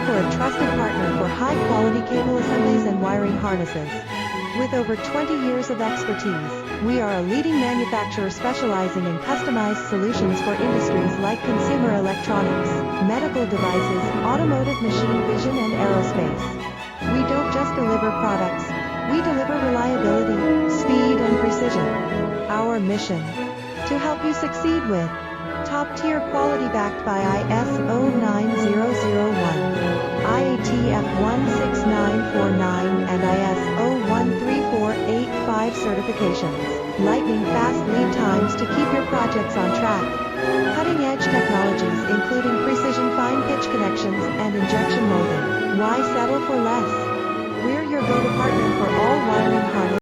for a trusted partner for high-quality cable assemblies and wiring harnesses. With over 20 years of expertise, we are a leading manufacturer specializing in customized solutions for industries like consumer electronics, medical devices, automotive machine vision, and aerospace. We don't just deliver products, we deliver reliability, speed, and precision. Our mission: to help you succeed with top-tier quality backed by ISO 9001, IATF 16949, and ISO 13485 certifications. Lightning-fast lead times to keep your projects on track. Cutting-edge technologies including precision fine-pitch connections and injection molding. Why settle for less? We're your go-to partner for all wiring harness